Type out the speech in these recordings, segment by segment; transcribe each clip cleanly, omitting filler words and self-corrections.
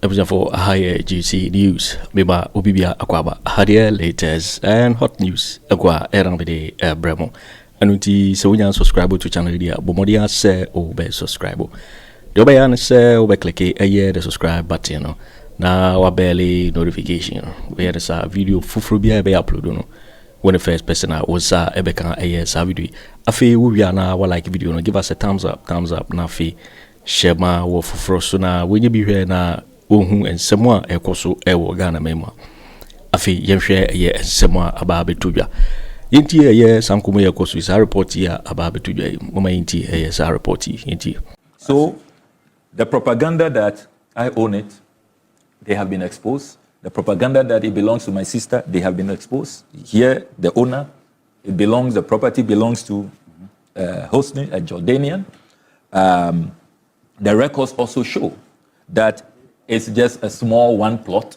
for higher GC news. Biba Ubibia Aquaba, Hadia latest and hot news. Aqua Erambide Bremo. Anuti so we subscribe to channel dia. Bomodia say obe subscribe. The obeyan say obe click the subscribe button. No. Na wabeli notification. We had a video fufrubia be upload no. When the first person was ebeka a video. Afi we na wa like video no. Give us a thumbs up na fi share ma wo fufro so na when you be here na ohun ensemo a ekoso ewo Ghana mema afi yemhwe ye ensemo aba betudwa yenti ye sankomo ye koso is a report ya aba betudwa mama yenti ye sa report yenti. So the propaganda that I own it, they have been exposed. The propaganda that it belongs to my sister, they have been exposed. Here the owner, the property belongs to Hosni, a Jordanian. The records also show that it's just a small one plot.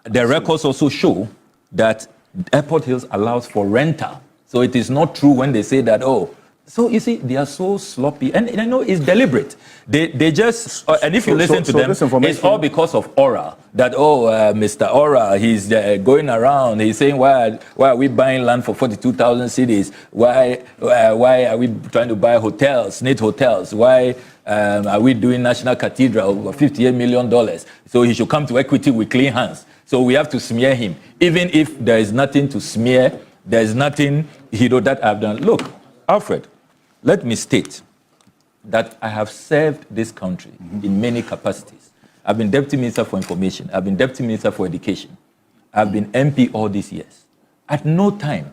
The records also show that Airport Hills allows for rental. So it is not true when they say that, oh, so you see, they are so sloppy. And I know it's deliberate. They just, and if you listen to them, it's all because of Aura. That, Mr. Aura, he's going around, he's saying, why are we buying land for 42,000 cities? Why are we trying to buy hotels, Net hotels? Why are we doing National Cathedral of $58 million? So he should come to Equity with clean hands. So we have to smear him. Even if there is nothing to smear, there is nothing, that I've done. Look, Alfred, let me state that I have served this country in many capacities. I've been Deputy Minister for Information. I've been Deputy Minister for Education. I've been MP all these years. At no time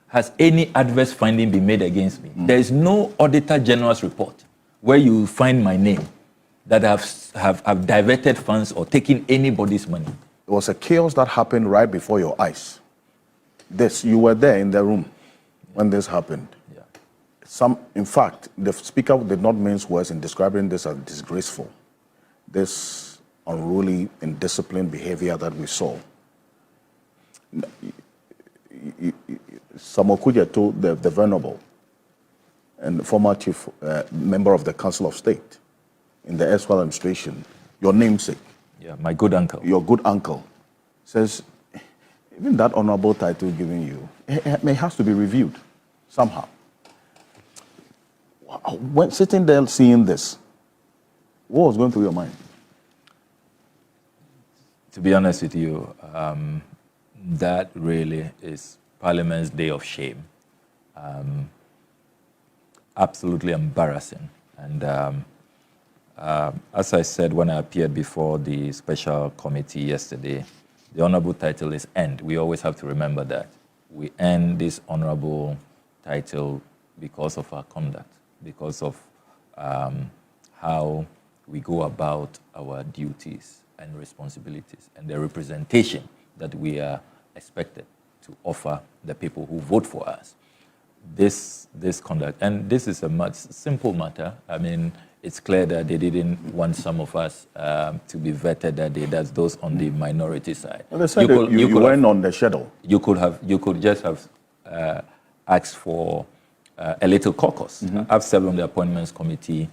has any adverse finding been made against me. There is no Auditor General's report where you find my name that have diverted funds or taken anybody's money. It was a chaos that happened right before your eyes. You were there in the room when this happened. In fact, the speaker did not mince words in describing this as disgraceful. This unruly, indisciplined behavior that we saw. Okudzeto, the Venerable, and former chief member of the Council of State in the erstwhile administration, your namesake. Yeah, my good uncle. Your good uncle says, even that honorable title given you, it has to be reviewed somehow. When sitting there seeing this, what was going through your mind? To be honest with you, that really is Parliament's day of shame. Absolutely embarrassing. And as I said when I appeared before the special committee yesterday, the honorable title is end. We always have to remember that. We end this honorable title because of our conduct, because of how we go about our duties and responsibilities and the representation that we are expected to offer the people who vote for us. This conduct, and this is a much simple matter. I mean, it's clear that they didn't want some of us to be vetted that day. That's those on the minority side. Well, they said you weren't on the schedule. You could just have asked for a little caucus. I've served on the appointments committee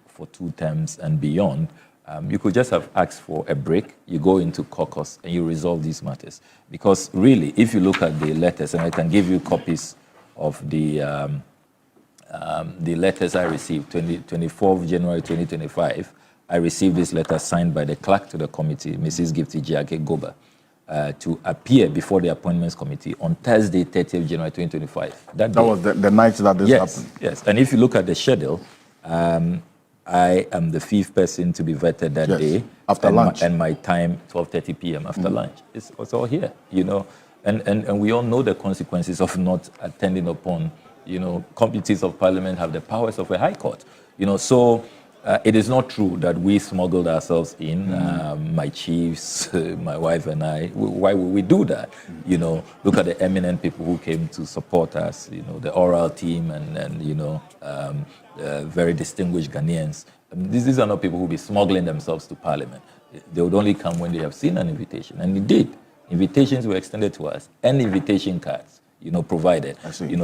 for 2 terms and beyond. You could just have asked for a break. You go into caucus and you resolve these matters. Because really, if you look at the letters, and I can give you copies of the letters I received, 24th January 2025, I received this letter signed by the clerk to the committee, Mrs. Gifty Jiake to appear before the appointments committee on Thursday, 30th January 2025. That was the night that this happened? Yes, and if you look at the schedule, I am the 5th person to be vetted that day. After lunch. And my time, 12:30 p.m. after lunch. It's all here, And we all know the consequences of not attending upon, committees of Parliament have the powers of a high court. So it is not true that we smuggled ourselves in, my chiefs, my wife and I. Why would we do that? Look at the eminent people who came to support us, the oral team and very distinguished Ghanaians. These are not people who will be smuggling themselves to Parliament. They would only come when they have seen an invitation. And indeed, invitations were extended to us and invitation cards, provided.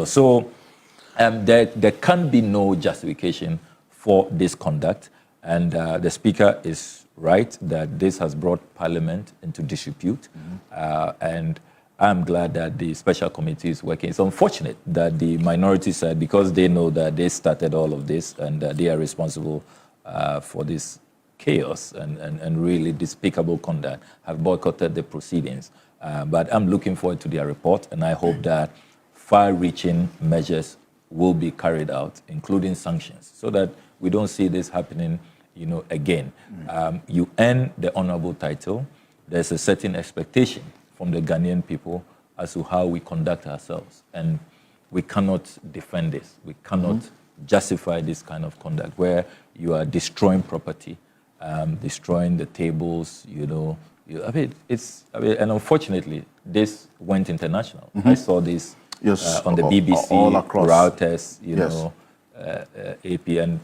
So there can be no justification for this conduct. And the Speaker is right that this has brought Parliament into disrepute. And I'm glad that the special committee is working. It's unfortunate that the minority side, because they know that they started all of this and that they are responsible for this chaos and really despicable conduct, have boycotted the proceedings. But I'm looking forward to their report, and I hope that far-reaching measures will be carried out, including sanctions, so that we don't see this happening, again. You earn the honorable title. There's a certain expectation from the Ghanaian people as to how we conduct ourselves. And we cannot defend this. We cannot justify this kind of conduct where you are destroying property, destroying the tables, and unfortunately, this went international. I saw this on the BBC, all across. Reuters, Yes. AP, and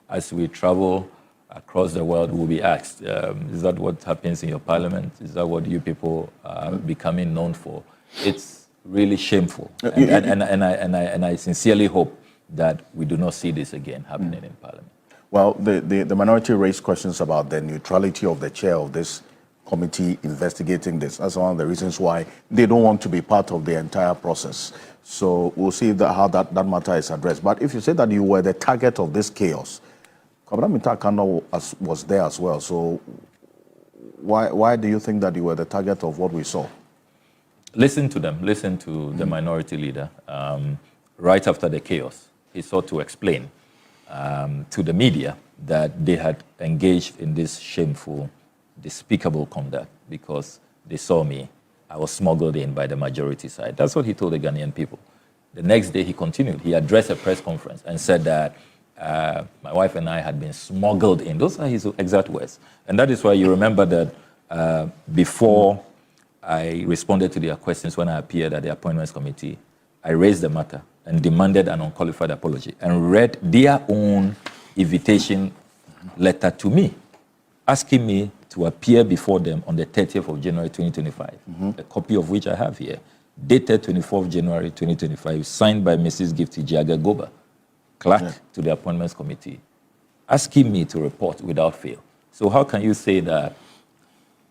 as we travel across the world, we'll be asked, is that what happens in your parliament? Is that what you people are becoming known for? It's really shameful. And I sincerely hope that we do not see this again happening in parliament. Well, the minority raised questions about the neutrality of the chair of this committee investigating this. That's one of the reasons why they don't want to be part of the entire process. So we'll see how that matter is addressed. But if you say that you were the target of this chaos, Kwabena Agyapong was there as well. So why do you think that you were the target of what we saw? Listen to them. Listen to the minority leader. Right after the chaos, he sought to explain to the media that they had engaged in this shameful, despicable conduct because they saw me. I was smuggled in by the majority side. That's what he told the Ghanaian people. The next day, he continued. He addressed a press conference and said that my wife and I had been smuggled in. Those are his exact words. And that is why you remember that before I responded to their questions when I appeared at the appointments committee, I raised the matter and demanded an unqualified apology and read their own invitation letter to me, asking me to appear before them on the 30th of January 2025, a copy of which I have here, dated 24th January 2025, signed by Mrs. Gifty Jiagagoba, clerk to the appointments committee, asking me to report without fail. So how can you say that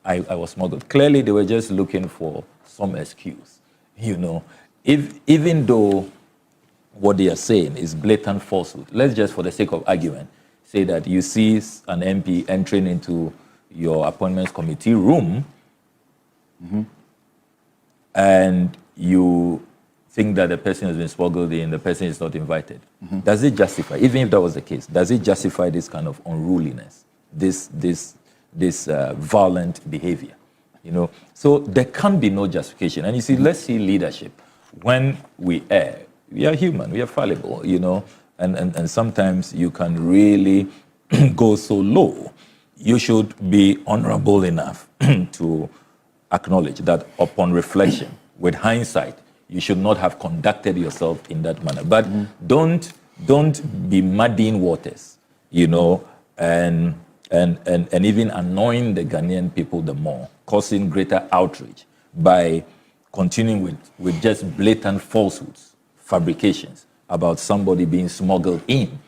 I was smuggled? Clearly, they were just looking for some excuse. Even though what they are saying is blatant falsehood, let's just, for the sake of argument, say that you see an MP entering into your appointments committee room and you think that the person has been smuggled in, the person is not invited. Does it justify, even if that was the case, does it justify this kind of unruliness, this violent behavior? So there can be no justification. And you see, let's see leadership. When we err, we are human, we are fallible, and sometimes you can really go so low. You should be honorable enough to acknowledge that upon reflection, with hindsight, you should not have conducted yourself in that manner. But don't be muddying waters, and even annoying the Ghanaian people the more, causing greater outrage by continuing with just blatant falsehoods, fabrications about somebody being smuggled in.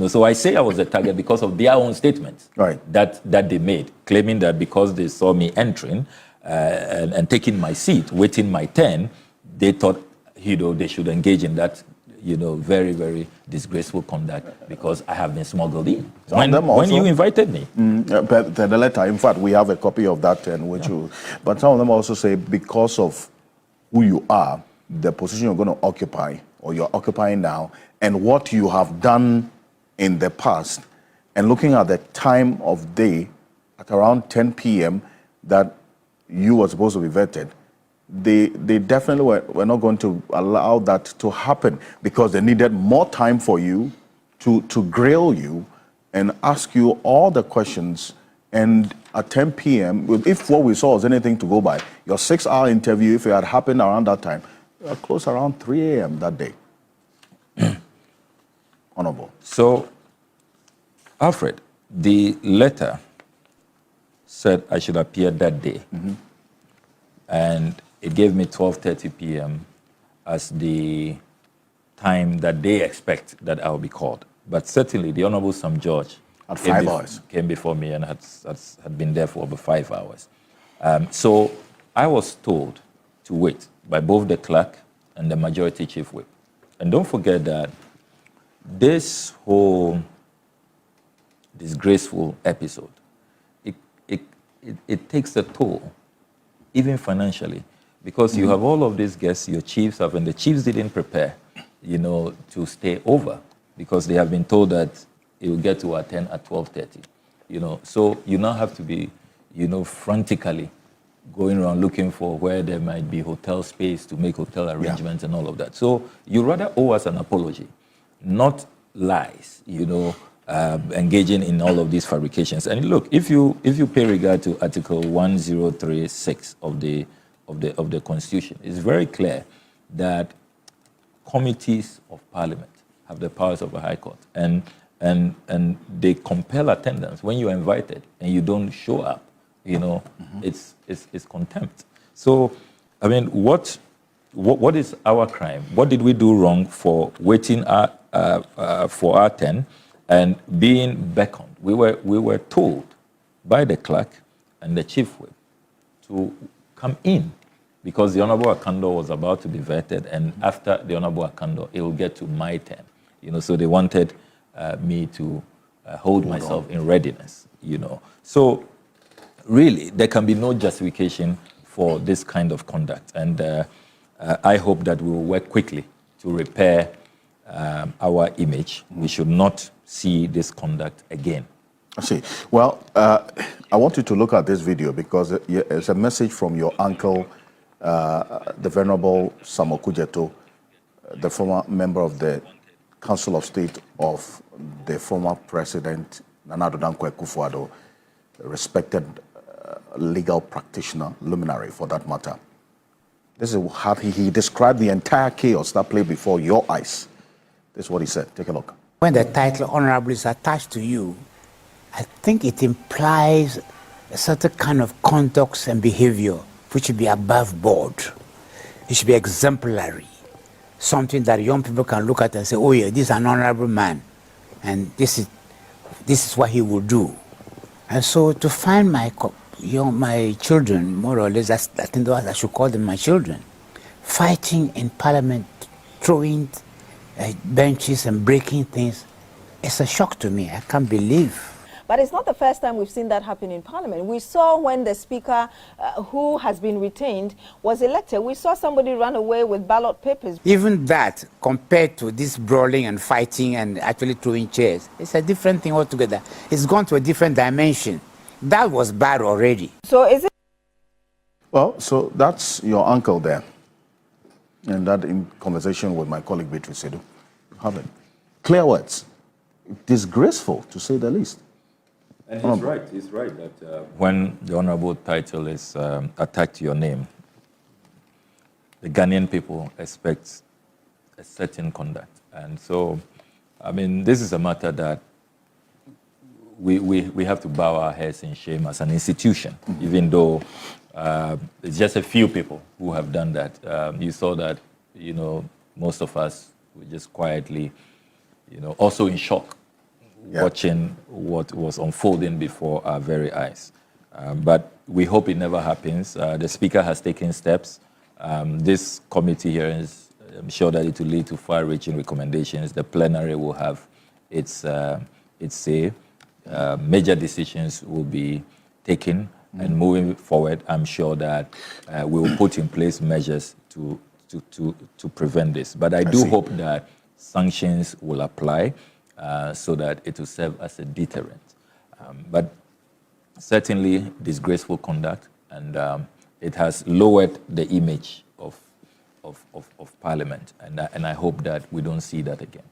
So I say I was a target because of their own statements that they made, claiming that because they saw me entering and taking my seat, waiting my turn, they thought, they should engage in that, very, very disgraceful conduct because I have been smuggled in. When you invited me. But the letter, in fact, we have a copy of that, but some of them also say because of who you are, the position you're going to occupy, or you're occupying now, and what you have done in the past, and looking at the time of day at around 10 p.m. that you were supposed to be vetted, they definitely were not going to allow that to happen because they needed more time for you to grill you and ask you all the questions. And at 10 p.m., if what we saw was anything to go by, your 6-hour interview, if it had happened around that time, close around 3 a.m. that day. Honorable. So, Alfred, the letter said I should appear that day. And it gave me 12:30 p.m. as the time that they expect that I'll be called. But certainly, the Honorable Sam George At 5 hours. Came before me and had been there for over 5 hours. So I was told to wait by both the clerk and the majority chief whip. And don't forget that this whole disgraceful episode, it takes a toll, even financially, because you have all of these guests, your chiefs have, and the chiefs didn't prepare, to stay over because they have been told that it will get to attend at 12:30, So you now have to be, frantically going around looking for where there might be hotel space to make hotel arrangements and all of that. So you rather owe us an apology, not lies, engaging in all of these fabrications. And look, if you pay regard to Article 1036 of the Constitution, it's very clear that committees of Parliament have the powers of a High Court, and they compel attendance when you're invited and you don't show up. It's contempt. So, I mean, what is our crime? What did we do wrong for waiting for our turn and being beckoned? We were told by the clerk and the chief whip to come in because the Honorable Akando was about to be vetted, and after the Honorable Akando, it will get to my turn. So they wanted me to hold myself in readiness. So really, there can be no justification for this kind of conduct, and I hope that we will work quickly to repair our image. We should not see this conduct again. I see. Well, I want you to look at this video because it's a message from your uncle, the Venerable Sam Okudzeto, the former member of the Council of State of the former President Nana Addo Akufo Addo, respected legal practitioner, luminary for that matter. This is how he described the entire chaos that played before your eyes. This is what he said. Take a look. When the title honorable is attached to you, I think it implies a certain kind of conduct and behavior which should be above board. It should be exemplary. Something that young people can look at and say, oh yeah, this is an honorable man, and this is what he will do. And so to find my children, more or less, I think I should call them my children, fighting in Parliament, throwing benches and breaking things, it's a shock to me. I can't believe. But it's not the first time we've seen that happen in Parliament. We saw when the Speaker, who has been retained, was elected, we saw somebody run away with ballot papers. Even that, compared to this brawling and fighting and actually throwing chairs, it's a different thing altogether. It's gone to a different dimension. That was bad already. So is it? Well, so that's your uncle there. And that in conversation with my colleague Beatrice Sedu. Have it. Clear words. Disgraceful, to say the least. And he's right that when the honorable title is attached to your name, the Ghanaian people expect a certain conduct. And so, I mean, this is a matter that we have to bow our heads in shame as an institution, even though it's just a few people who have done that. You saw that, most of us were just quietly, also in shock, watching what was unfolding before our very eyes. But we hope it never happens. The Speaker has taken steps. This committee hearings, I'm sure that it will lead to far-reaching recommendations. The plenary will have its say. Major decisions will be taken, and moving forward, I'm sure that we will put in place measures to prevent this. But I do hope that sanctions will apply so that it will serve as a deterrent. But certainly disgraceful conduct, and it has lowered the image of Parliament, and I hope that we don't see that again.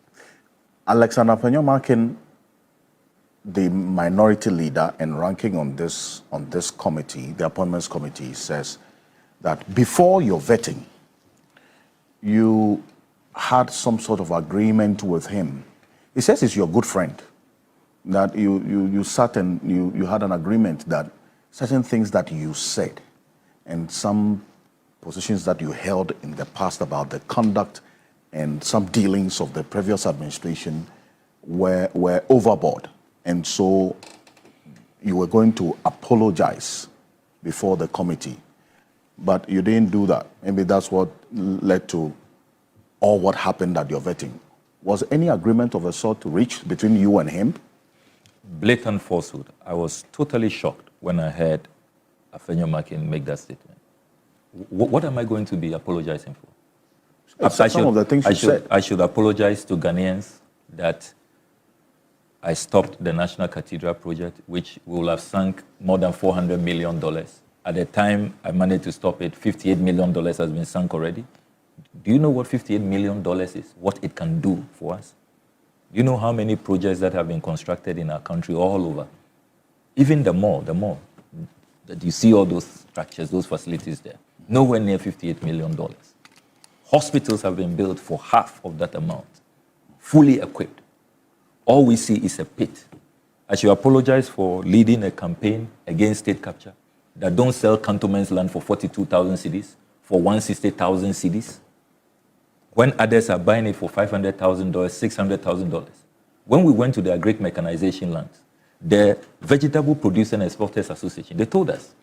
Alexander Afenyo Markin, the minority leader and ranking on this committee, the appointments committee, says that before your vetting, you had some sort of agreement with him. He says he's your good friend, that you sat and you had an agreement that certain things that you said and some positions that you held in the past about the conduct and some dealings of the previous administration were overboard. and so you were going to apologize before the committee, but you didn't do that. Maybe that's what led to all what happened at your vetting. Was any agreement of a sort reached between you and him? Blatant falsehood. I was totally shocked when I heard Afenyo Markin make that statement. What am I going to be apologizing for? Some of the things you said. I should apologize to Ghanaians that I stopped the National Cathedral project, which will have sunk more than $400 million. At the time I managed to stop it, $58 million has been sunk already. Do you know what $58 million is? What it can do for us? Do you know how many projects that have been constructed in our country all over? Even the mall, that you see all those structures, those facilities there, nowhere near $58 million. Hospitals have been built for half of that amount, fully equipped. All we see is a pit. I should apologize for leading a campaign against state capture that don't sell cantonments land for 42,000 cedis, for 160,000 cedis, when others are buying it for $500,000, $600,000. When we went to the agric mechanization lands, the Vegetable Producer and Exporters Association, they told us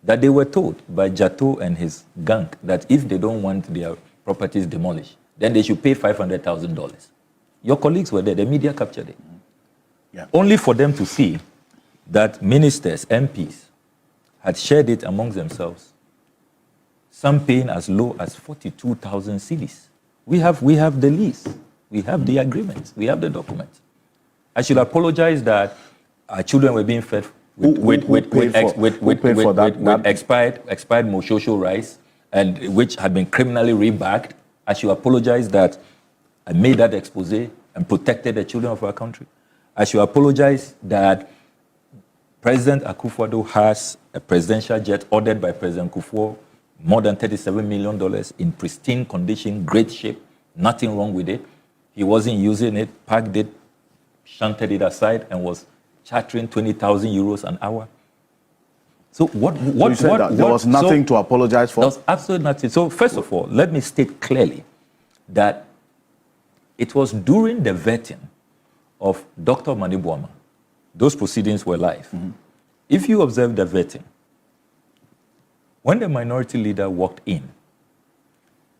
that they were told by Jato and his gang that if they don't want their properties demolished, then they should pay $500,000. Your colleagues were there, the media captured it. Yeah. Only for them to see that ministers, MPs, had shared it amongst themselves, some paying as low as 42,000 cedis. We have the lease, we have the agreements, we have the documents. I should apologize that our children were being fed with expired Moshosho rice, and which had been criminally rebagged. I should apologize that I made that expose and protected the children of our country. I should apologize that President Akufo Addo has a presidential jet ordered by President Akufo, more than $37 million in pristine condition, great shape, nothing wrong with it. He wasn't using it, parked it, shunted it aside, and was chartering 20,000 euros an hour. So there was nothing to apologize for? There was absolutely nothing. So first of all, let me state clearly that it was during the vetting of Dr. Mahama Bawumia. Those proceedings were live. Mm-hmm. If you observe the vetting, when the minority leader walked in,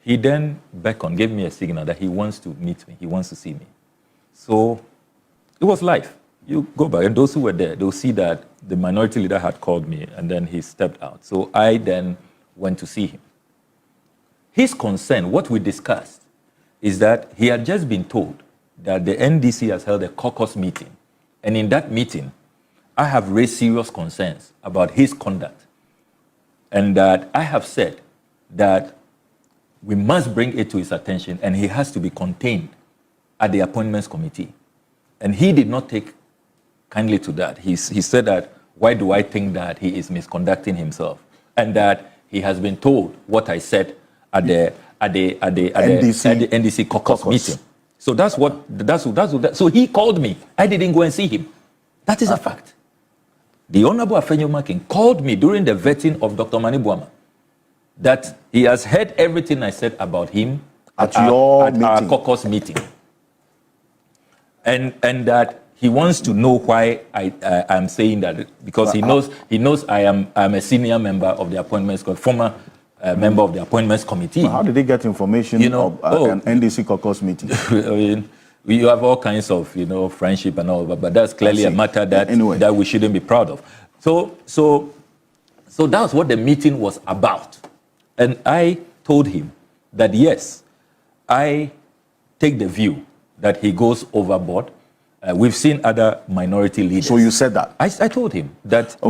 he then beckoned, gave me a signal that he wants to meet me, he wants to see me. So it was live. You go back, and those who were there, they'll see that the minority leader had called me, and then he stepped out. So I then went to see him. His concern, what we discussed, is that he had just been told that the NDC has held a caucus meeting, and in that meeting, I have raised serious concerns about his conduct, and that I have said that we must bring it to his attention, and he has to be contained at the appointments committee. And he did not take kindly to that. He said that, why do I think that he is misconducting himself? And that he has been told what I said at the NDC caucus meeting. So that's what. So he called me. I didn't go and see him. That is a fact. The Honorable Afenyo Markin called me during the vetting of Dr. Mahama Bawumia that he has heard everything I said about him at our caucus meeting. And that he wants to know why I'm saying that, because he knows I am a senior member of the appointments, former member of the appointments committee. How did he get information of an NDC caucus meeting? I mean, we have all kinds of friendship and all, but that's clearly a matter that that we shouldn't be proud of. So that's what the meeting was about, and I told him that yes, I take the view that he goes overboard. We've seen other minority leaders. So you said that? I told him that,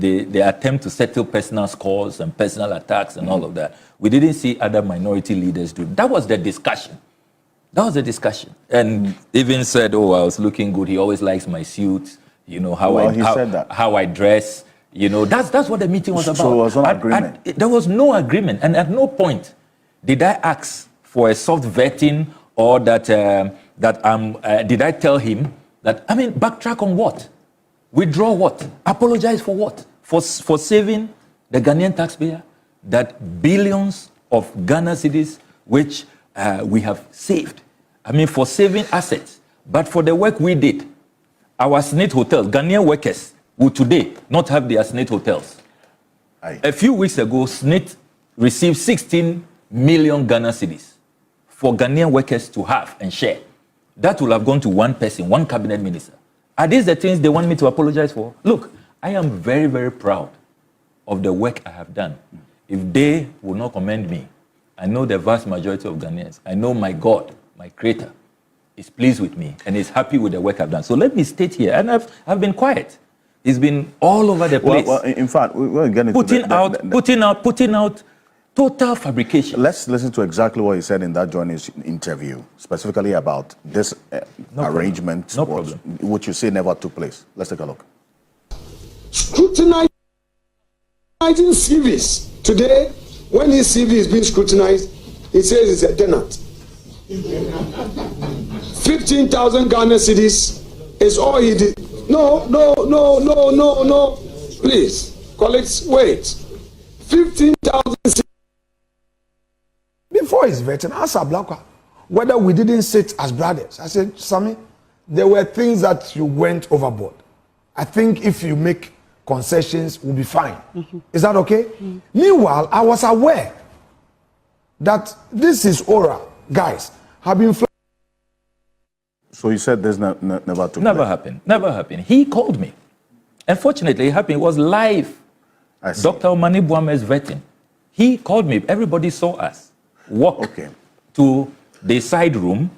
the attempt to settle personal scores and personal attacks and all of that, we didn't see other minority leaders do. That was the discussion. And even said, oh, I was looking good. He always likes my suit, how I dress. That's what the meeting was about. So there was no agreement? There was no agreement. And at no point did I ask for a soft vetting or that did I tell him that, backtrack on what? Withdraw what? Apologize for what? For saving the Ghanaian taxpayer, that billions of Ghana cedis which we have saved. For saving assets, but for the work we did our SNIT hotels, Ghanaian workers would today not have their SNIT hotels. Aye. A few weeks ago, SNIT received 16 million Ghana cedis for Ghanaian workers to have and share. That will have gone to one person, one cabinet minister. Are these the things they want me to apologize for? Look, I am very, very proud of the work I have done. If they will not commend me, I know the vast majority of Ghanaians, I know my God, my Creator, is pleased with me and is happy with the work I've done. So let me state here, and I've been quiet. It's been all over the place. Well, in fact, we're getting putting out total fabrication. Let's listen to exactly what he said in that journalist interview, specifically about this arrangement, No problem. which you say never took place. Let's take a look. Scrutinizing CVs. Today, when his CV is being scrutinized, he says it's a tenant. 15,000 Ghana cedis is all he did. No. Please, colleagues, wait. 15,000 cedis. Before his vetting, I asked Ablakwa whether we didn't sit as brothers. I said, Sammy, there were things that you went overboard. I think if you make concessions, we'll be fine. Is that okay? Meanwhile, I was aware that this is aura, guys, have been. So you said this never took place? Never happened. Never happened. He called me. Unfortunately, it happened. It was live. Dr. Omani Buame's vetting. He called me. Everybody saw us walk to the side room,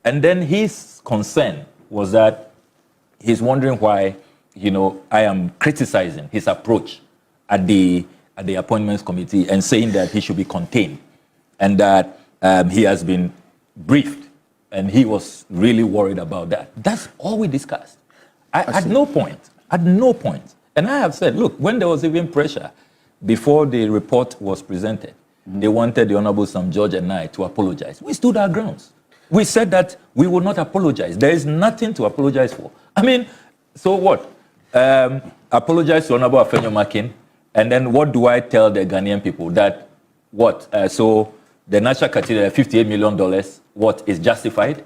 and then his concern was that he's wondering why, I am criticizing his approach at the appointments committee and saying that he should be contained, and that he has been briefed, and he was really worried about that. That's all we discussed. At no point, and I have said, look, when there was even pressure before the report was presented, they wanted the Honorable Sam George and I to apologize. We stood our grounds. We said that we would not apologize. There is nothing to apologize for. I mean, so what? Apologize to Honorable Afenyo Markin, and then what do I tell the Ghanaian people? That what? So the National Cathedral, $58 million, what is justified?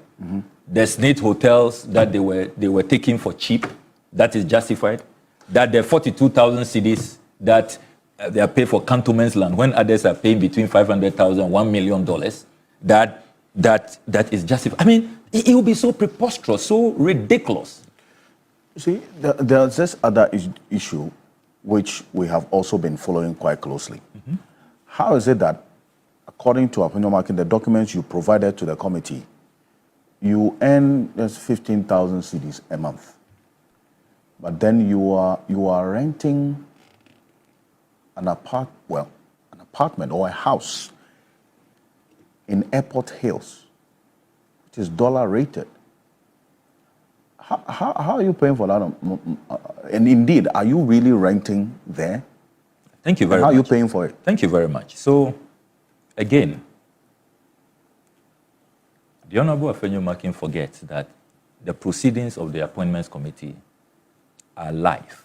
The SNIT hotels that they were taking for cheap, that is justified. That the 42,000 cedis that they are paid for cantonments land when others are paying between $500,000 $1 million, that is justified. I mean, it will be so preposterous, so ridiculous. See, there's this other issue which we have also been following quite closely. How is it that, according to Afenyo Markin, the documents you provided to the committee, you earn just 15,000 cedis a month, but then you are renting an apartment or a house in Airport Hills, which is dollar rated. How are you paying for that? And indeed, are you really renting there? Thank you very much. How are you paying for it? Thank you very much. So, again, the Honorable Afenyo Markin forgets that the proceedings of the Appointments Committee are live.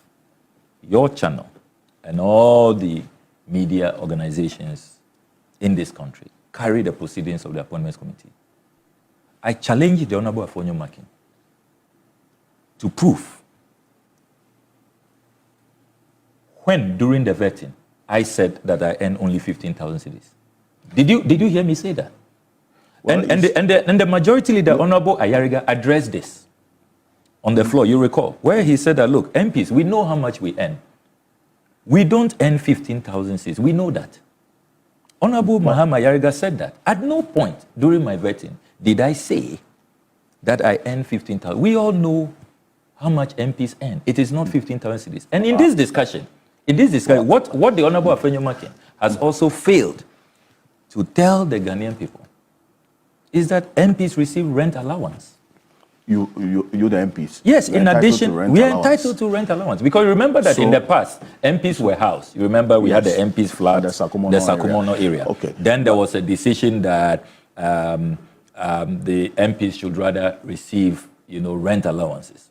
Your channel and all the media organizations in this country carry the proceedings of the Appointments Committee. I challenge the Honorable Afenyo Markin to prove when, during the vetting, I said that I earn only 15,000 cedis. Did you hear me say that? Well, and the majority leader, Honorable Ayariga, addressed this on the floor, you recall, where he said that, look, MPs, we know how much we earn. We don't earn 15,000 cedis. We know that. Honorable Mahama Ayariga said that. At no point during my vetting did I say that I earn 15,000. We all know how much MPs earn. It is not 15,000 cedis. And in this discussion, what the Honorable Afenyo Markin has also failed to tell the Ghanaian people is that MPs receive rent allowance. You the MPs? Yes, in addition, we are entitled to rent allowance. Because remember that in the past, MPs were housed. You remember we had the MPs flat, the Sakumono area. Okay. Then there was a decision that the MPs should rather receive, rent allowances.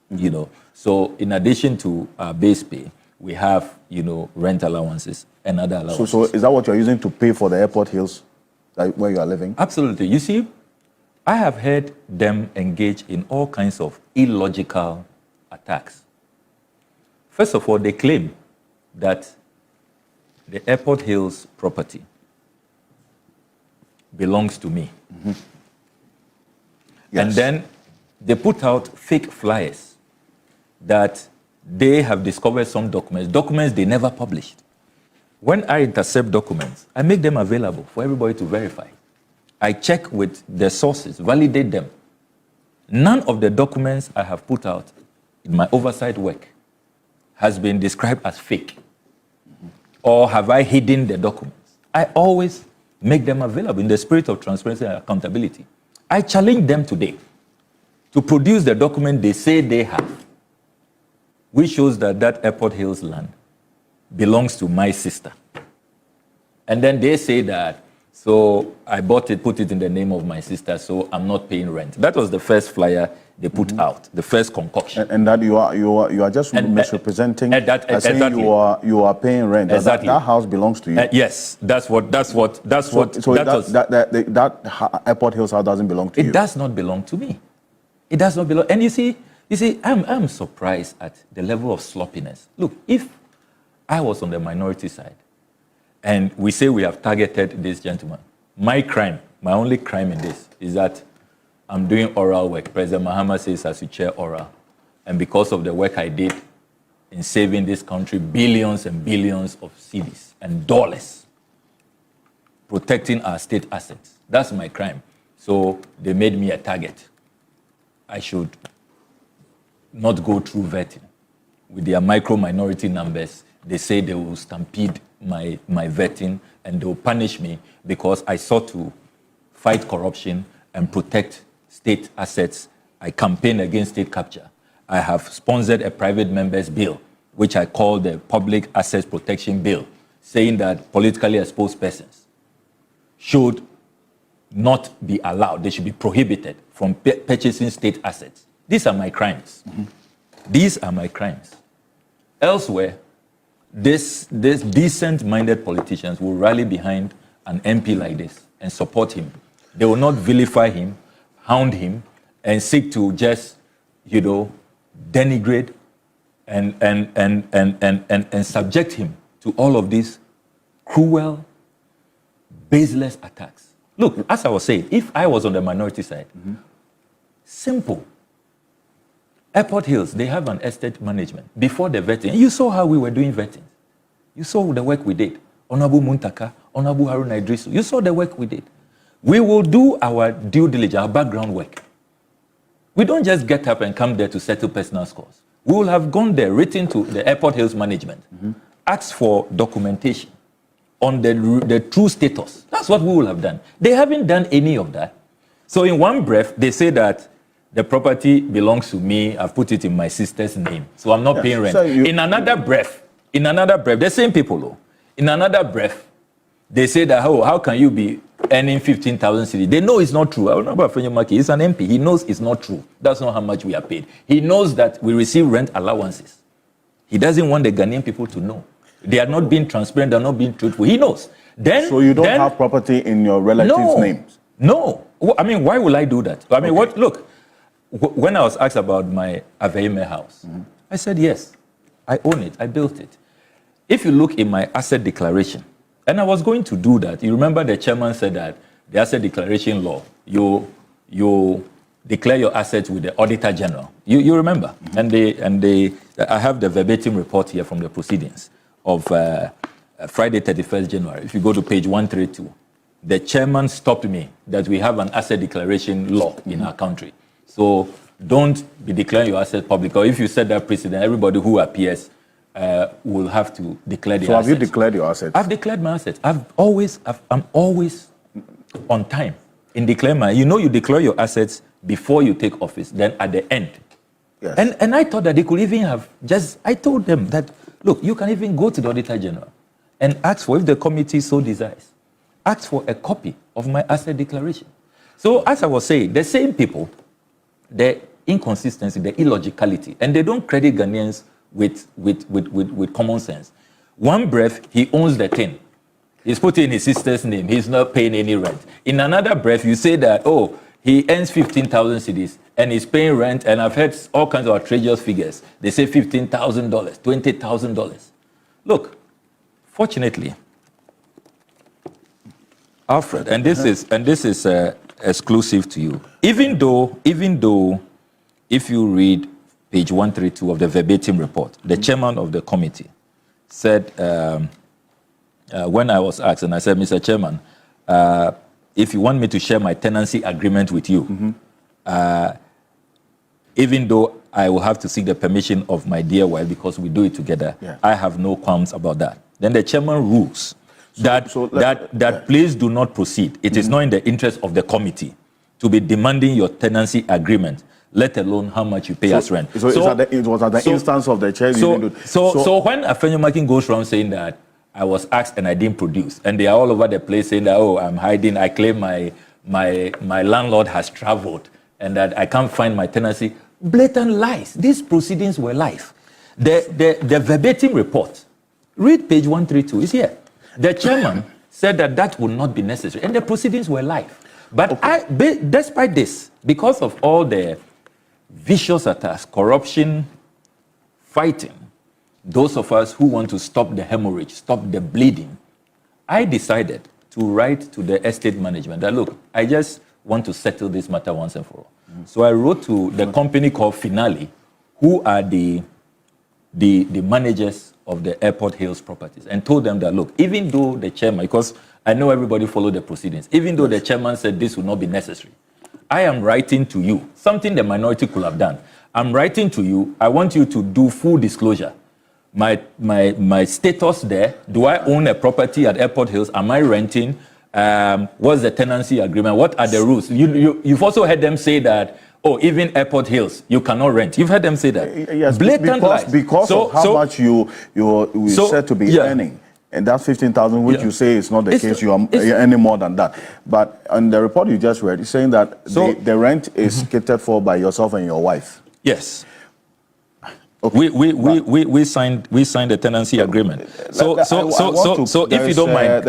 So in addition to base pay, we have, rent allowances and other allowances. So is that what you're using to pay for the Airport Hills, where you are living? Absolutely. You see, I have heard them engage in all kinds of illogical attacks. First of all, they claim that the Airport Hills property belongs to me. Mm-hmm. Yes. And then they put out fake flyers that they have discovered some documents they never published. When I intercept documents, I make them available for everybody to verify. I check with the sources, validate them. None of the documents I have put out in my oversight work has been described as fake. Or have I hidden the documents? I always make them available in the spirit of transparency and accountability. I challenge them today to produce the document they say they have, which shows that that Airport Hills land belongs to my sister. And then they say that, so I bought it, put it in the name of my sister, so I'm not paying rent. That was the first flyer they put out, the first concoction. And that you are just misrepresenting. Exactly. You are paying rent. Exactly. That house belongs to you. Yes, that's what. So that Airport Hills house doesn't belong to you. It does not belong to me. It does not belong. And you see, I'm surprised at the level of sloppiness. Look, if I was on the minority side, and we say we have targeted this gentleman, my crime, my only crime in this is that I'm doing oral work. President Mahama says I should chair oral. And because of the work I did in saving this country billions and billions of cedis and dollars, protecting our state assets, that's my crime. So they made me a target. I should not go through vetting. With their micro-minority numbers, they say they will stampede my vetting and they will punish me because I sought to fight corruption and protect state assets. I campaign against state capture. I have sponsored a private members bill, which I call the Public Assets Protection Bill, saying that politically exposed persons should not be allowed. They should be prohibited from purchasing state assets. These are my crimes. Mm-hmm. These are my crimes. Elsewhere, these decent-minded politicians will rally behind an MP like this and support him. They will not vilify him, hound him, and seek to just, denigrate and subject him to all of these cruel, baseless attacks. Look, as I was saying, if I was on the minority side, mm-hmm. Simple. Airport Hills, they have an estate management. Before the vetting, you saw how we were doing vetting. You saw the work we did. Honorable Muntaka, Honorable Haruna Idrisu, you saw the work we did. We will do our due diligence, our background work. We don't just get up and come there to settle personal scores. We will have gone there, written to the Airport Hills management, mm-hmm. asked for documentation on the true status. That's what we will have done. They haven't done any of that. So in one breath, they say that the property belongs to me. I've put it in my sister's name, so I'm not paying rent. So in another breath, the same people, though, in another breath, they say that, how can you be earning 15,000 cedis? They know it's not true. I don't know about Afenyo Markin. He's an MP. He knows it's not true. That's not how much we are paid. He knows that we receive rent allowances. He doesn't want the Ghanaian people to know. They are not being transparent. They are not being truthful. He knows. So you don't have property in your relatives' names? No. I mean, why will I do that? I mean, Look, when I was asked about my Aveyeme house, mm-hmm. I said, yes, I own it. I built it. If you look in my asset declaration, and I was going to do that, you remember the chairman said that the asset declaration law, you declare your assets with the Auditor General. You remember? Mm-hmm. I have the verbatim report here from the proceedings of Friday, 31st January. If you go to page 132, the chairman stopped me that we have an asset declaration law mm-hmm. in our country. So don't be declaring your assets public. Or if you set that precedent, everybody who appears will have to declare their assets. So have you declared your assets? I've declared my assets. I'm always on time in declaring my. You declare your assets before you take office, then at the end. Yes. And I thought that they could even have I told them that, look, you can even go to the Auditor General and ask for, if the committee so desires, ask for a copy of my asset declaration. So as I was saying, the same people, the inconsistency, the illogicality, and they don't credit Ghanaians with common sense. One breath, he owns the thing. He's put in his sister's name. He's not paying any rent. In another breath, you say that, he earns 15,000 cedis and he's paying rent, and I've heard all kinds of outrageous figures. They say $15,000, $20,000. Look, fortunately, Alfred, and this is exclusive to you. Even though, if you read page 132 of the verbatim report, the chairman of the committee said, when I was asked, and I said, Mr. Chairman, if you want me to share my tenancy agreement with you, even though I will have to seek the permission of my dear wife because we do it together, I have no qualms about that. Then the chairman rules that please do not proceed. It is not in the interest of the committee to be demanding your tenancy agreement, let alone how much you pay as rent. So it was at the instance of the chair. So when Afenyo Markin goes around saying that I was asked and I didn't produce, and they are all over the place saying that, oh, I'm hiding, I claim my landlord has traveled and that I can't find my tenancy. Blatant lies. These proceedings were live. The verbatim report, read page 132, is here. The chairman said that would not be necessary, and the proceedings were live. But despite this, because of all the vicious attacks, corruption, fighting, those of us who want to stop the hemorrhage, stop the bleeding, I decided to write to the estate management that, look, I just want to settle this matter once and for all. So I wrote to the company called Finale, who are the managers of the Airport Hills properties, and told them that, look, even though the chairman, because I know everybody followed the proceedings, even though the chairman said this would not be necessary, I am writing to you, something the minority could have done. I'm writing to you, I want you to do full disclosure. My status there, do I own a property at Airport Hills? Am I renting? What's the tenancy agreement? What are the rules? You've also heard them say that, oh, even Airport Hills, you cannot rent. You've heard them say that. Yes, blatant lies. Because of how much you said to be earning. And that's 15,000, which you say is not the case. You are earning more than that. But on the report you just read, it's saying that the rent is catered for by yourself and your wife. Yes. Okay. We signed the tenancy agreement. So if you don't mind,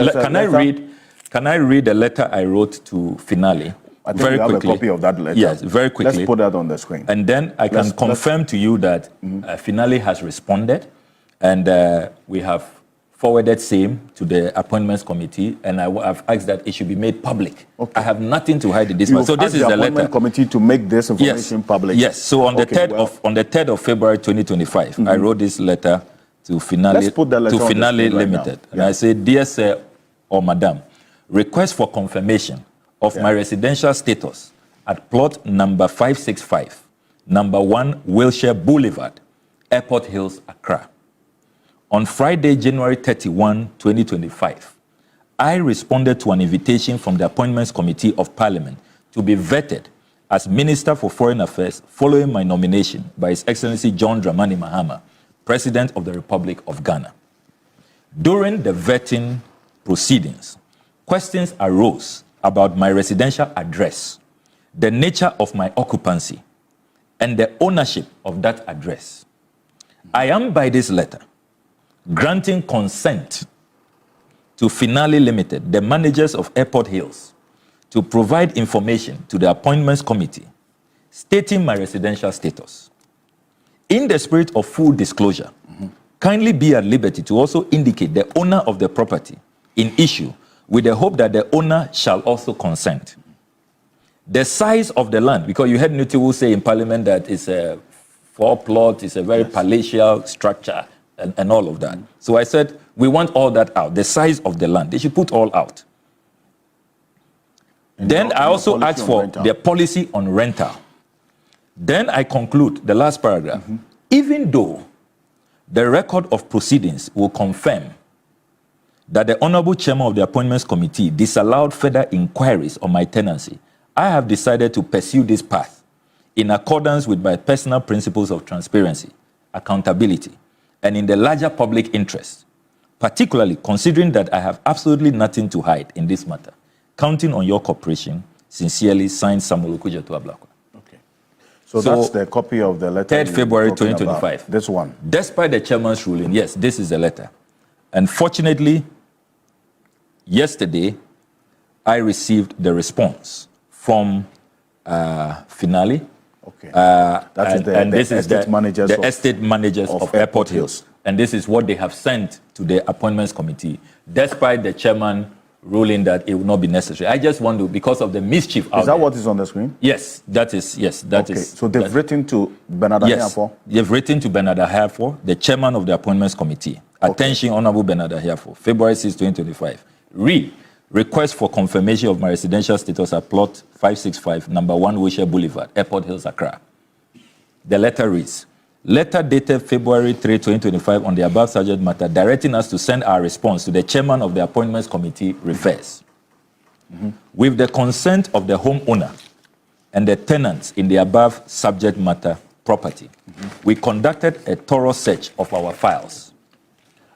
can I read the letter I wrote to Finale? I think we have a copy of that letter. Yes, very quickly. Let's put that on the screen. And then I can confirm to you that Finale has responded, and we have forwarded same to the appointments committee, and I have asked that it should be made public. Okay. I have nothing to hide in this. So this is the letter. Committee to make this information public. Yes. So on the 3rd of February 2025, I wrote this letter to Finale Limited, and I say, dear sir or madam, request for confirmation of my residential status at plot number 565, number 1 Wilshire Boulevard, Airport Hills, Accra. On Friday, January 31, 2025, I responded to an invitation from the Appointments Committee of Parliament to be vetted as Minister for Foreign Affairs following my nomination by His Excellency John Dramani Mahama, President of the Republic of Ghana. During the vetting proceedings, questions arose about my residential address, the nature of my occupancy, and the ownership of that address. I am, by this letter, granting consent to Finale Limited, the managers of Airport Hills, to provide information to the Appointments Committee stating my residential status. In the spirit of full disclosure, kindly be at liberty to also indicate the owner of the property in issue, with the hope that the owner shall also consent. The size of the land, because you heard Nutiwu say in Parliament that it's a 4-plot, it's a very palatial structure, and all of that. So I said, we want all that out. The size of the land, they should put all out. Then I also asked for the policy on rental. Then I conclude the last paragraph. Even though the record of proceedings will confirm that the Honorable Chairman of the Appointments Committee disallowed further inquiries on my tenancy, I have decided to pursue this path in accordance with my personal principles of transparency, accountability, and in the larger public interest, particularly considering that I have absolutely nothing to hide in this matter. Counting on your cooperation, sincerely, signed Samuel Okudzeto. Okay. So that's the copy of the letter. 3rd February 2025. This one. Despite the chairman's ruling, yes, this is the letter. Unfortunately, yesterday, I received the response from finale. Okay. That is the estate managers the estate managers of Airport Hills. And this is what they have sent to the appointments committee, despite the chairman ruling that it will not be necessary. I just want to, because of the mischief out Is that there. what is on the screen? Yes, that is, yes, that is. So they've written to Bernard Yes, Agyapong? they've written to Bernard Agyapong, the chairman of the appointments committee. Attention, Honorable Bernard Agyapong, February 6, 2025. Request for confirmation of my residential status at plot 565, number 1 Wisher Boulevard, Airport Hills, Accra. The letter reads, letter dated February 3, 2025 on the above subject matter, directing us to send our response to the chairman of the appointments committee refers. With the consent of the homeowner and the tenants in the above subject matter property, we conducted a thorough search of our files.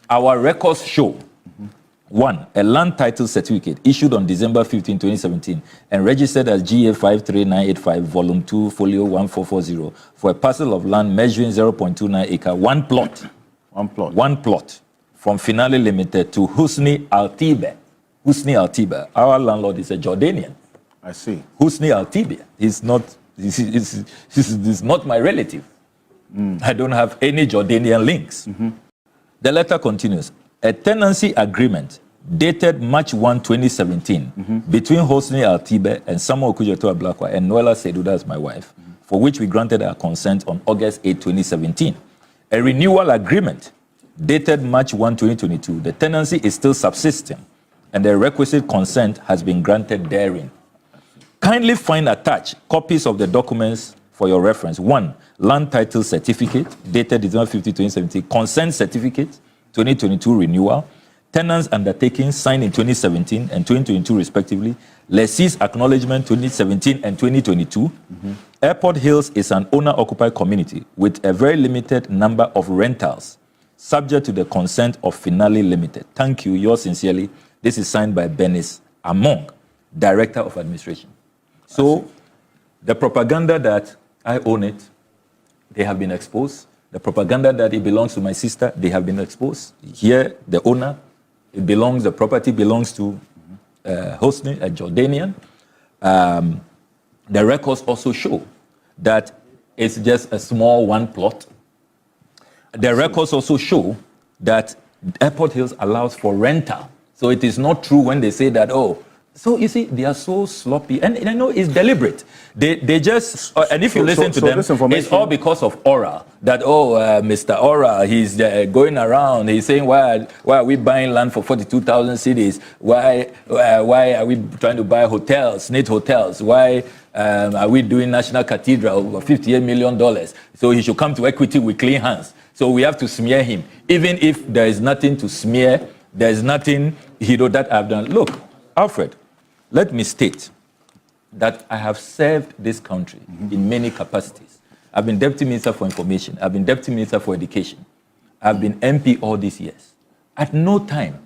Our records show 1, a land title certificate issued on December 15, 2017 and registered as GA 53985, Volume 2, Folio 1440 for a parcel of land measuring 0.29 acre, one plot. One plot from Finale Limited to Husni Altibe. Husni Altibe, our landlord is a Jordanian. I see. Husni Altibe is not, this is not my relative. I don't have any Jordanian links. The letter continues. A tenancy agreement dated March 1, 2017 between Hosni Altibe and Samuel Okudzeto Ablakwa and Noella Seduda as my wife, for which we granted our consent on August 8, 2017. A renewal agreement dated March 1, 2022. The tenancy is still subsisting and the requisite consent has been granted therein. Kindly find attached copies of the documents for your reference. 1, land title certificate dated December 15, 2017, consent certificate, 2022 renewal, tenants undertaking signed in 2017 and 2022 respectively, lessee's acknowledgement 2017 and 2022. Airport Hills is an owner-occupied community with a very limited number of rentals, subject to the consent of Finale Limited. Thank you, yours sincerely. This is signed by Benis Among, Director of Administration. So the propaganda that I own it, they have been exposed. The propaganda that it belongs to my sister, they have been exposed. Here, the owner, the property belongs to Hosni, a Jordanian. The records also show that it's just a small one plot. The records also show that Airport Hills allows for rental. So it is not true when they say that, oh, so you see, they are so sloppy. And I know it's deliberate. They just, and if you listen to them, it's all because of Aura. That, Mr. Aura, he's going around, he's saying, why are we buying land for 42,000 cities? Why are we trying to buy hotels, state hotels? Why are we doing National Cathedral over $58 million? So he should come to Equity with clean hands. So we have to smear him. Even if there is nothing to smear, there is nothing, that I've done. Look, Alfred, let me state that I have served this country in many capacities. I've been Deputy Minister for Information. I've been Deputy Minister for Education. I've been MP all these years. At no time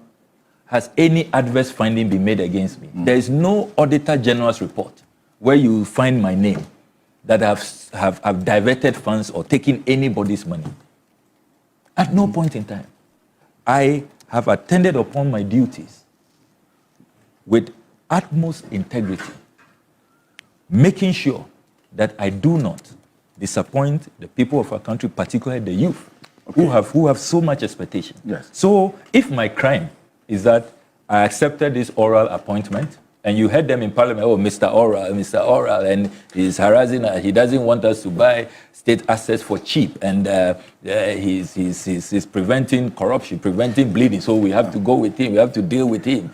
has any adverse finding been made against me. There is no Auditor General's report where you find my name that have diverted funds or taken anybody's money. At no point in time. I have attended upon my duties with utmost integrity, making sure that I do not disappoint the people of our country, particularly the youth, who have so much expectation. Yes. So if my crime is that I accepted this oral appointment, and you heard them in Parliament, Mr. Oral, and he's harassing us. He doesn't want us to buy state assets for cheap, and he's preventing corruption, preventing bleeding. So we have to go with him. We have to deal with him.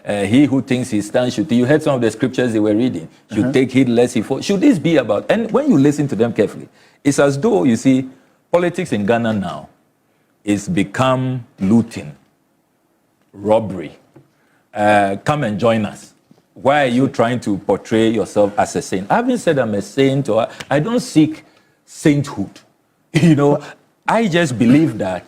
He who thinks he stands should. You heard some of the scriptures they were reading. Should take heed lest he fall. Should this be about? And when you listen to them carefully, it's as though you see politics in Ghana now is become looting, robbery. Come and join us. Why are you trying to portray yourself as a saint? I haven't said I'm a saint, or I don't seek sainthood. I just believe that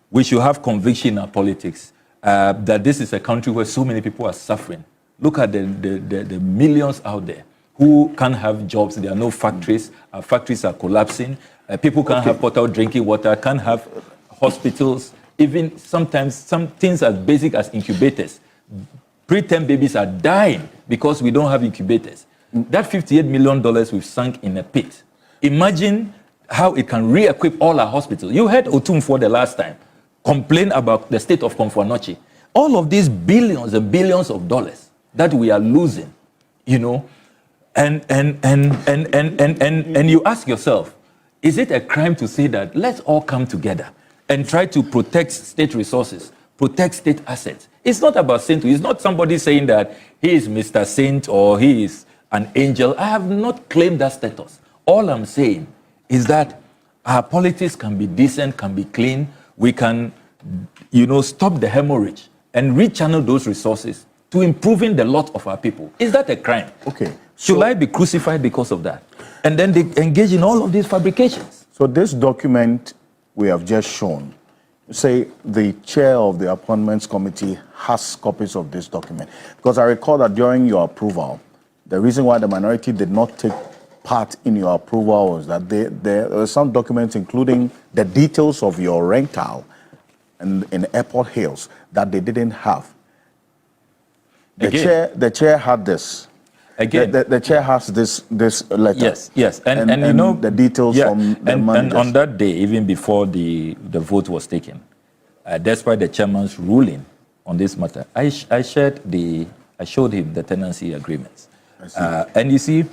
we should have conviction in our politics, that this is a country where so many people are suffering. Look at the millions out there who can't have jobs. There are no factories. Our factories are collapsing. People can't have potable drinking water, can't have hospitals. Even sometimes some things as basic as incubators. Preterm babies are dying because we don't have incubators. That $58 million we've sunk in a pit. Imagine how it can re-equip all our hospitals. You heard Otumfuo the last time complain about the state of Komfo-Anokye. All of these billions and billions of dollars that we are losing, you know, and you ask yourself, is it a crime to say that let's all come together and try to protect state resources, protect state assets? It's not about sainthood. It's not somebody saying that he is Mr. Saint or he is an angel. I have not claimed that status. All I'm saying is that our politics can be decent, can be clean. We can, you know, stop the hemorrhage and rechannel those resources to improving the lot of our people. Is that a crime? Okay. Should I be crucified because of that? And then they engage in all of these fabrications. So this document we have just shown, say the chair of the appointments committee has copies of this document. Because I recall that during your approval, the reason why the minority did not take part in your approval was that there were some documents, including the details of your rental in Airport Hills, that they didn't have. The chair had this. Again, the chair has this letter. Yes, and you know the details from the managers. And on that day, even before the vote was taken, despite the chairman's ruling on this matter, I showed him the tenancy agreements. And you see,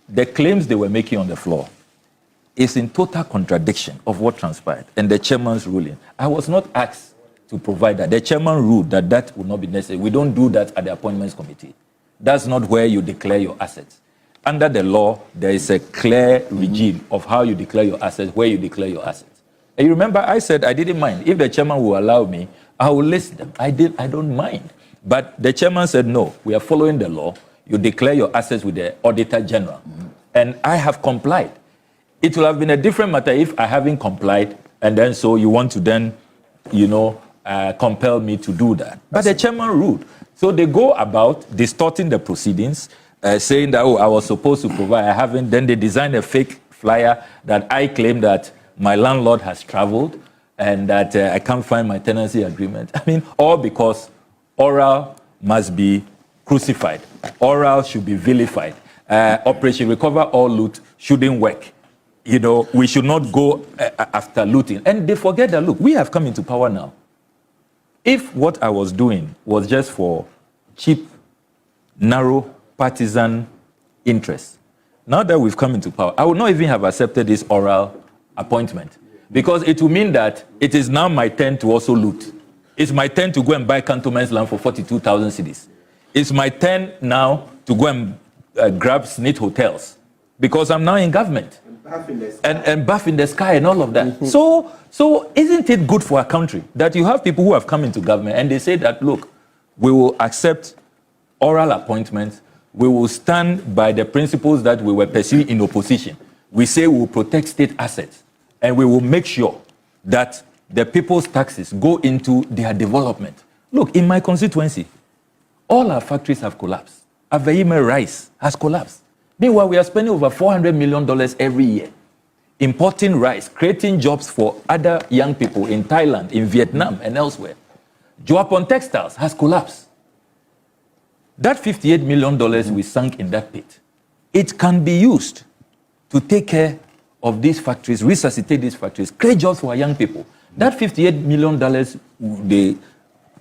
the claims they were making on the floor is in total contradiction of what transpired and the chairman's ruling. I was not asked to provide that. The chairman ruled that that would not be necessary. We don't do that at the appointments committee. That's not where you declare your assets. Under the law, there is a clear regime of how you declare your assets, where you declare your assets. And you remember I said I didn't mind. If the chairman will allow me, I will list them. I don't mind. But the chairman said, no, we are following the law. You declare your assets with the Auditor General. And I have complied. It will have been a different matter if I haven't complied, and then so you want to then, you know, compel me to do that. But the chairman ruled. So they go about distorting the proceedings, saying that, oh, I was supposed to provide, I haven't. Then they design a fake flyer that I claim that my landlord has traveled and that I can't find my tenancy agreement. I mean, all because oral must be crucified. Oral should be vilified. Operation Recover All Loot shouldn't work. You know, we should not go after looting. And they forget that, look, we have come into power now. If what I was doing was just for cheap, narrow, partisan interests, now that we've come into power, I would not even have accepted this oral appointment, because it will mean that it is now my turn to also loot. It's my turn to go and buy cantonments land for 42,000 cedis. It's my turn now to go and grab SNIT hotels, because I'm now in government. And buff in the sky and all of that. So isn't it good for a country that you have people who have come into government and they say that, look, we will accept oral appointments, we will stand by the principles that we were pursuing in opposition. We say we will protect state assets, and we will make sure that the people's taxes go into their development. Look, in my constituency, all our factories have collapsed. Afenyo rice has collapsed. Meanwhile, we are spending over $400 million every year importing rice, creating jobs for other young people in Thailand, in Vietnam, and elsewhere. Joapon Textiles has collapsed. That $58 million we sunk in that pit, it can be used to take care of these factories, resuscitate these factories, create jobs for our young people. That $58 million they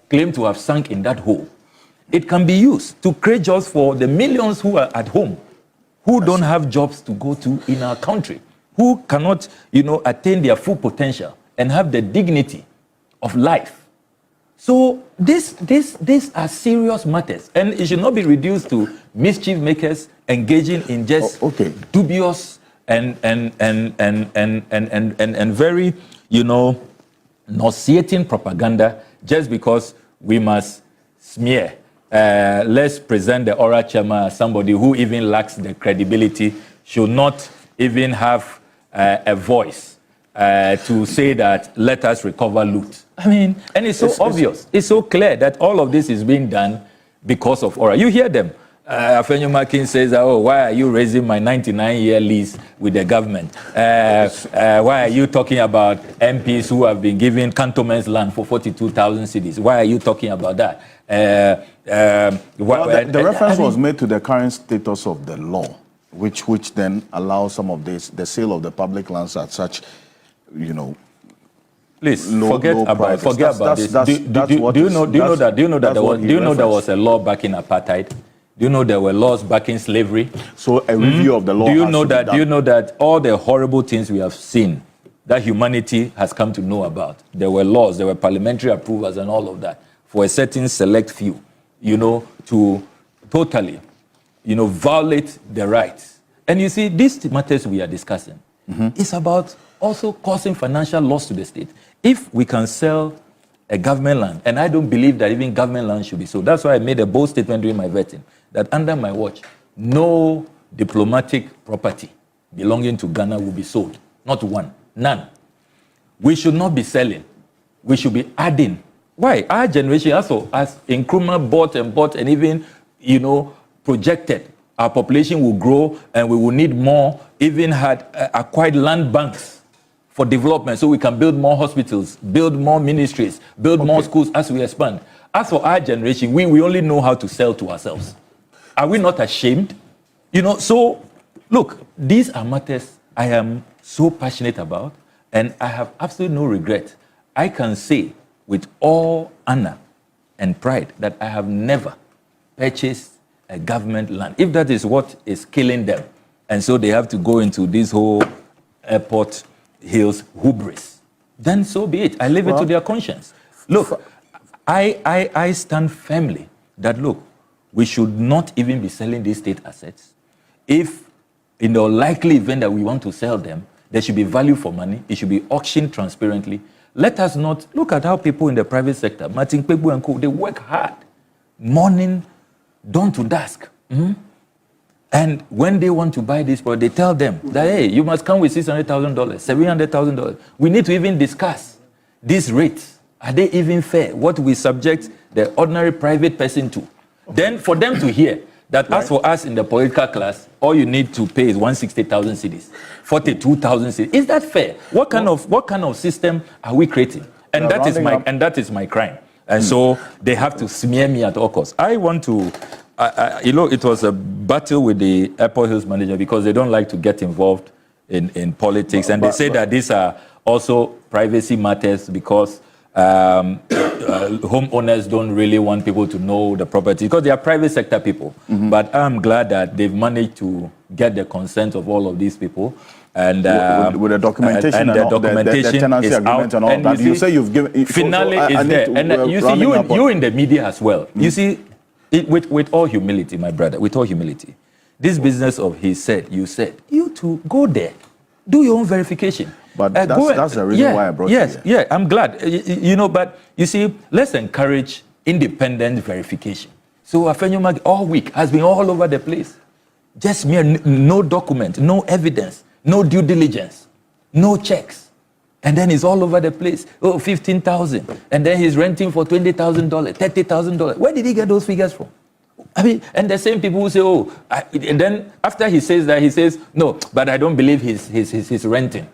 claim to have sunk in that hole, it can be used to create jobs for the millions who are at home, who don't have jobs to go to in our country, who cannot, you know, attain their full potential and have the dignity of life. So these are serious matters, and it should not be reduced to mischief makers engaging in just dubious and very, you know, nauseating propaganda just because we must smear. Let's present the oral chairman as somebody who even lacks the credibility, should not even have a voice to say that let us recover loot. I mean, and it's so obvious. It's so clear that all of this is being done because of oral. You hear them. Afenyo Markin says, oh, why are you raising my 99-year lease with the government? Why are you talking about MPs who have been given cantonments land for 42,000 cedis? Why are you talking about that? The reference was made to the current status of the law, which then allows some of this, the sale of the public lands at such, Please forget about this. Do you know there was a law backing apartheid? Do you know there were laws backing slavery? So a review of the law. Do you know that all the horrible things we have seen that humanity has come to know about? There were laws, there were parliamentary approvals and all of that for a certain select few, to totally, violate the rights. And you see, these matters we are discussing, it's about also causing financial loss to the state. If we can sell a government land, and I don't believe that even government land should be sold. That's why I made a bold statement during my vetting, that under my watch, no diplomatic property belonging to Ghana will be sold. Not one, none. We should not be selling. We should be adding. Why? Our generation also, as Nkrumah bought and even, projected, our population will grow and we will need more, even had acquired land banks for development so we can build more hospitals, build more ministries, build more schools as we expand. As for our generation, we only know how to sell to ourselves. Are we not ashamed? So look, these are matters I am so passionate about, and I have absolutely no regret. I can say with all honor and pride that I have never purchased a government land, if that is what is killing them. And so they have to go into this whole airport hills hubris, then so be it. I leave it to their conscience. Look, I stand firmly that, look, we should not even be selling these state assets. If in the likely event that we want to sell them, there should be value for money. It should be auctioned transparently. Let us not look at how people in the private sector, Martin Kweku and Co, they work hard, morning, dawn to dusk. And when they want to buy this product, they tell them that, hey, you must come with $600,000, $700,000. We need to even discuss these rates. Are they even fair? What we subject the ordinary private person to? Then for them to hear that as for us in the political class, all you need to pay is 160,000 cedis, 42,000 cedis. Is that fair? What kind of system are we creating? And that is my crime. And so they have to smear me at all costs. I want to. It was a battle with the Airport Hills manager because they don't like to get involved in politics. And they say that these are also privacy matters because homeowners don't really want people to know the property because they are private sector people. But I'm glad that they've managed to get the consent of all of these people. And with the documentation and the documentation the tenancy is agreement out, and all that. You say you've given finale is there. And you see, you in the media as well. You see, with all humility, my brother, with all humility, this business of he said, you two go there, do your own verification. But that's the reason why I brought you here. Yeah, I'm glad. But you see, let's encourage independent verification. So Afenyo Markin all week has been all over the place. Just mere no document, no evidence, no due diligence, no checks. And then he's all over the place. Oh, 15,000. And then he's renting for $20,000, $30,000. Where did he get those figures from? I mean, and the same people who say, and then after he says that, he says, no, but I don't believe he's renting.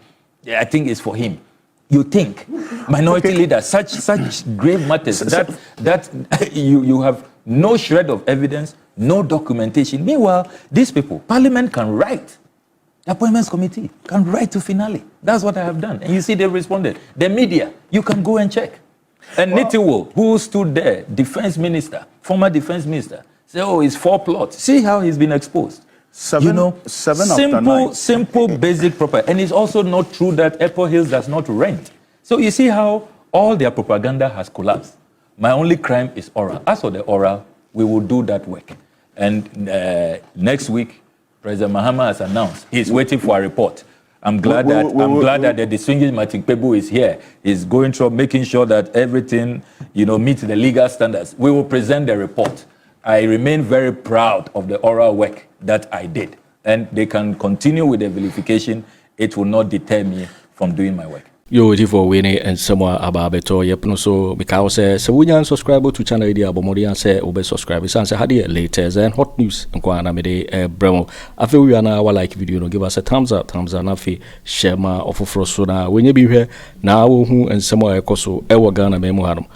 Yeah, I think it's for him. You think, minority leaders, such grave matters, that you have no shred of evidence, no documentation. Meanwhile, these people, Parliament can write. The Appointments Committee can write to finale. That's what I have done. And you see, they responded. The media, you can go and check. And Nitiwo, who stood there, defense minister, former defense minister, said, oh, it's 4 plots. See how he's been exposed. Simple, basic property. And it's also not true that Airport Hills does not rent. So you see how all their propaganda has collapsed. My only crime is oral. As for the oral, we will do that work. And next week, President Mahama has announced he's waiting for a report. I'm glad that the distinguished Martin Kweku is here. He's going through making sure that everything, meets the legal standards. We will present the report. I remain very proud of the oral work that I did. And they can continue with the vilification. It will not deter me from doing my work. Yo, for winning and somewhere about beto yep so because so we can subscribe to channel idea bomodi and say obe subscribe and say had the latest and hot news and kwana me de bremo. I feel we are now like video no give us a thumbs up and fi share ma ofofro so na when you be here now who and somewhere ekoso ewo Ghana memo hanom.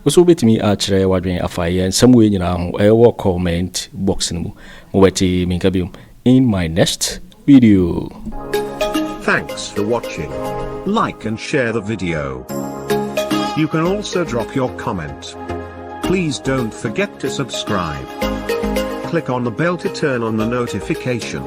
So betimi otchere wadwen afaye and somewhere nyina ho ewo comment box no mu. Weti minkabium in my next video. Thanks for watching. Like and share the video. You can also drop your comment. Please don't forget to subscribe. Click on the bell to turn on the notification.